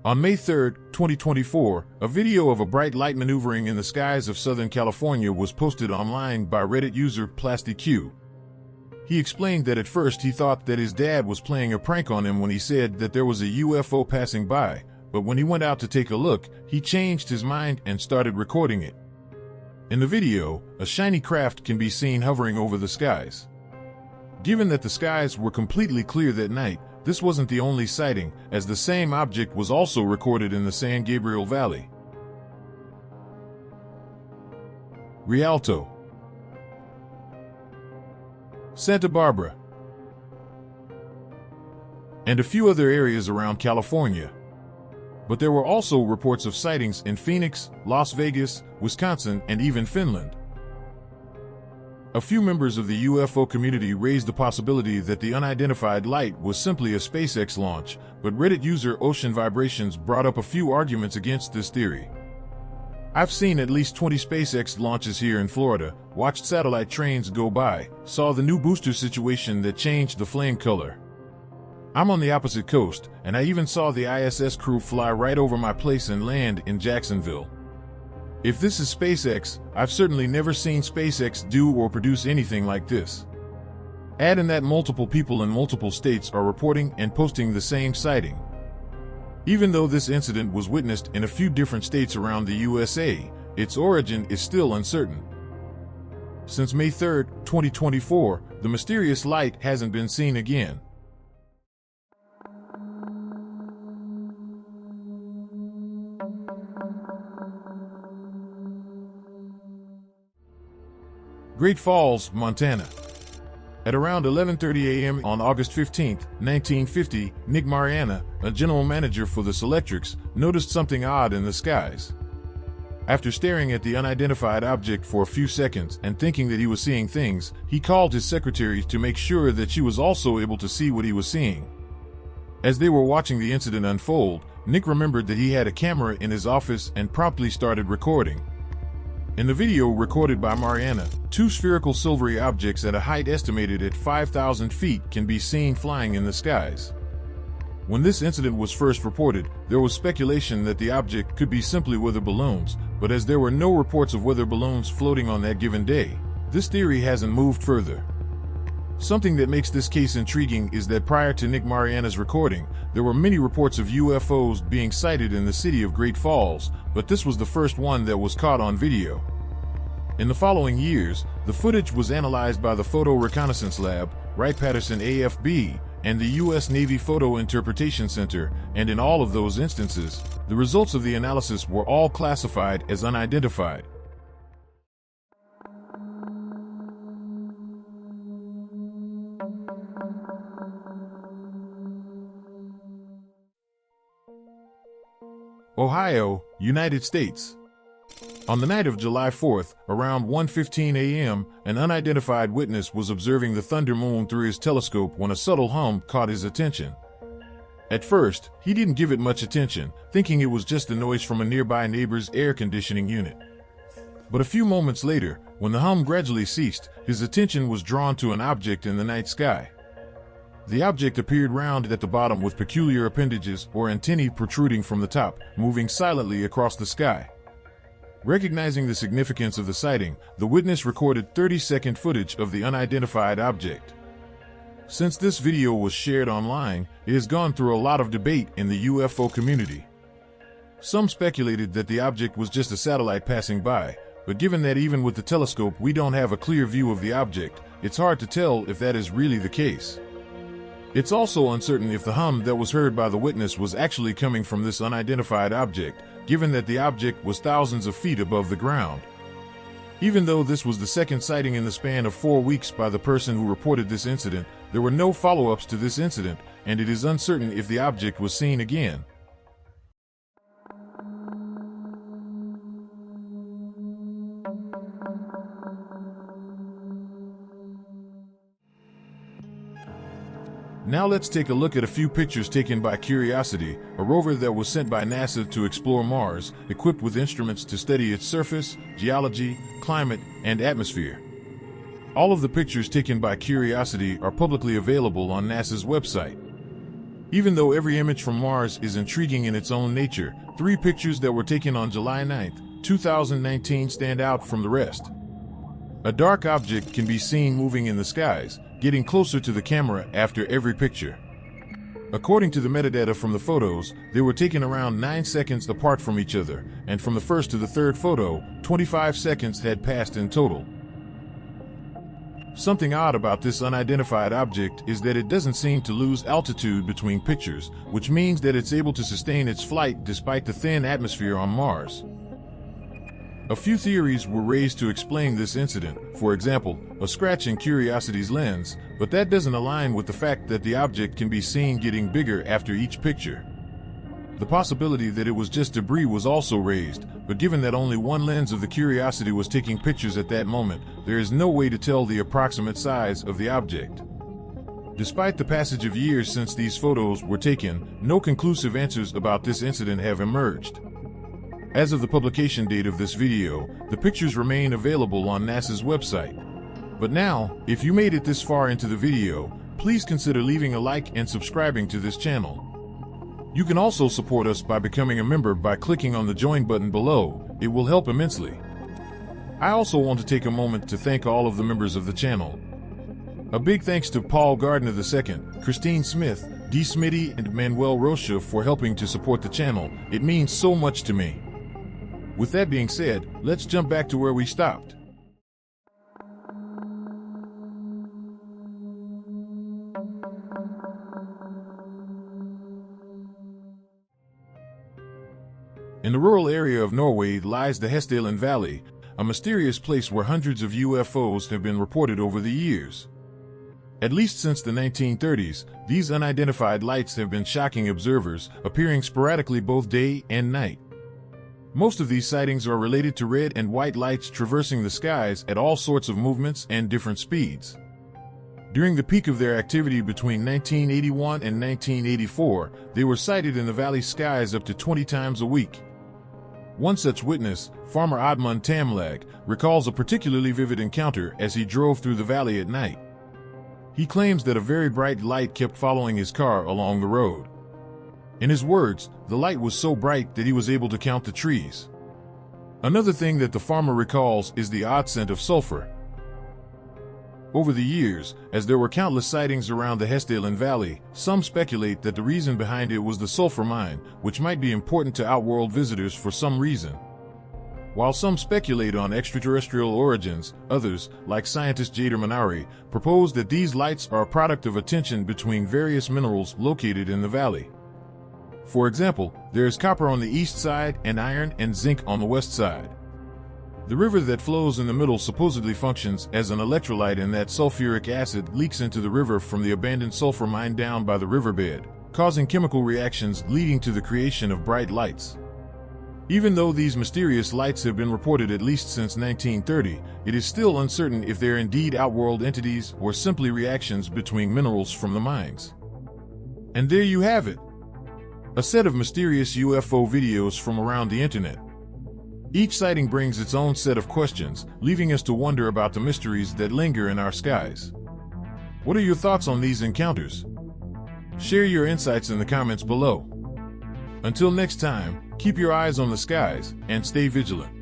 On May 3, 2024, a video of a bright light maneuvering in the skies of Southern California was posted online by Reddit user PlastyQ. He explained that at first he thought that his dad was playing a prank on him when he said that there was a UFO passing by, but when he went out to take a look, he changed his mind and started recording it. In the video, a shiny craft can be seen hovering over the skies. Given that the skies were completely clear that night, this wasn't the only sighting, as the same object was also recorded in the San Gabriel Valley. Rialto, Santa Barbara, and a few other areas around California. But there were also reports of sightings in Phoenix, Las Vegas, Wisconsin, and even Finland. A few members of the UFO community raised the possibility that the unidentified light was simply a SpaceX launch, but Reddit user Ocean Vibrations brought up a few arguments against this theory. I've seen at least 20 SpaceX launches here in Florida, watched satellite trains go by, saw the new booster situation that changed the flame color. I'm on the opposite coast, and I even saw the ISS crew fly right over my place and land in Jacksonville. If this is SpaceX, I've certainly never seen SpaceX do or produce anything like this. Add in that multiple people in multiple states are reporting and posting the same sighting. Even though this incident was witnessed in a few different states around the USA, its origin is still uncertain. Since May 3, 2024, the mysterious light hasn't been seen again. Great Falls, Montana. At around 11:30 a.m. on August 15, 1950, Nick Mariana, a general manager for the Selectrics, noticed something odd in the skies. After staring at the unidentified object for a few seconds and thinking that he was seeing things, he called his secretary to make sure that she was also able to see what he was seeing. As they were watching the incident unfold, Nick remembered that he had a camera in his office and promptly started recording. In the video recorded by Mariana, two spherical silvery objects at a height estimated at 5,000 feet can be seen flying in the skies. When this incident was first reported, there was speculation that the object could be simply weather balloons, but as there were no reports of weather balloons floating on that given day, this theory hasn't moved further. Something that makes this case intriguing is that prior to Nick Mariana's recording, there were many reports of UFOs being sighted in the city of Great Falls, but this was the first one that was caught on video. In the following years, the footage was analyzed by the Photo Reconnaissance Lab, Wright-Patterson AFB, and the U.S. Navy Photo Interpretation Center, and in all of those instances, the results of the analysis were all classified as unidentified. Ohio, United States. On the night of July 4th, around 1:15 a.m., an unidentified witness was observing the thunder moon through his telescope when a subtle hum caught his attention. At first, he didn't give it much attention, thinking it was just the noise from a nearby neighbor's air conditioning unit. But a few moments later, when the hum gradually ceased, his attention was drawn to an object in the night sky. The object appeared round at the bottom with peculiar appendages or antennae protruding from the top, moving silently across the sky. Recognizing the significance of the sighting, the witness recorded 30-second footage of the unidentified object. Since this video was shared online, it has gone through a lot of debate in the UFO community. Some speculated that the object was just a satellite passing by, but given that even with the telescope we don't have a clear view of the object, it's hard to tell if that is really the case. It's also uncertain if the hum that was heard by the witness was actually coming from this unidentified object, given that the object was thousands of feet above the ground. Even though this was the second sighting in the span of 4 weeks by the person who reported this incident, there were no follow-ups to this incident, and it is uncertain if the object was seen again. Now let's take a look at a few pictures taken by Curiosity, a rover that was sent by NASA to explore Mars, equipped with instruments to study its surface, geology, climate, and atmosphere. All of the pictures taken by Curiosity are publicly available on NASA's website. Even though every image from Mars is intriguing in its own nature, 3 pictures that were taken on July 9, 2019 stand out from the rest. A dark object can be seen moving in the skies, getting closer to the camera after every picture. According to the metadata from the photos, they were taken around 9 seconds apart from each other, and from the first to the third photo, 25 seconds had passed in total. Something odd about this unidentified object is that it doesn't seem to lose altitude between pictures, which means that it's able to sustain its flight despite the thin atmosphere on Mars. A few theories were raised to explain this incident, for example, a scratch in Curiosity's lens, but that doesn't align with the fact that the object can be seen getting bigger after each picture. The possibility that it was just debris was also raised, but given that only one lens of the Curiosity was taking pictures at that moment, there is no way to tell the approximate size of the object. Despite the passage of years since these photos were taken, no conclusive answers about this incident have emerged. As of the publication date of this video, the pictures remain available on NASA's website. But now, if you made it this far into the video, please consider leaving a like and subscribing to this channel. You can also support us by becoming a member by clicking on the join button below. It will help immensely. I also want to take a moment to thank all of the members of the channel. A big thanks to Paul Gardner II, Christine Smith, D. Smitty, and Manuel Rocha for helping to support the channel. It means so much to me. With that being said, let's jump back to where we stopped. In the rural area of Norway lies the Hessdalen Valley, a mysterious place where hundreds of UFOs have been reported over the years. At least since the 1930s, these unidentified lights have been shocking observers, appearing sporadically both day and night. Most of these sightings are related to red and white lights traversing the skies at all sorts of movements and different speeds. During the peak of their activity between 1981 and 1984, they were sighted in the valley's skies up to 20 times a week. One such witness, farmer Oddmund Tamlag, recalls a particularly vivid encounter as he drove through the valley at night. He claims that a very bright light kept following his car along the road. In his words, the light was so bright that he was able to count the trees. Another thing that the farmer recalls is the odd scent of sulfur. Over the years, as there were countless sightings around the Hessdalen Valley, some speculate that the reason behind it was the sulfur mine, which might be important to outworld visitors for some reason. While some speculate on extraterrestrial origins, others, like scientist Jader Manari, propose that these lights are a product of a tension between various minerals located in the valley. For example, there is copper on the east side and iron and zinc on the west side. The river that flows in the middle supposedly functions as an electrolyte, and that sulfuric acid leaks into the river from the abandoned sulfur mine down by the riverbed, causing chemical reactions leading to the creation of bright lights. Even though these mysterious lights have been reported at least since 1930, it is still uncertain if they are indeed outworld entities or simply reactions between minerals from the mines. And there you have it. A set of mysterious UFO videos from around the internet. Each sighting brings its own set of questions, leaving us to wonder about the mysteries that linger in our skies. What are your thoughts on these encounters? Share your insights in the comments below. Until next time, keep your eyes on the skies and stay vigilant.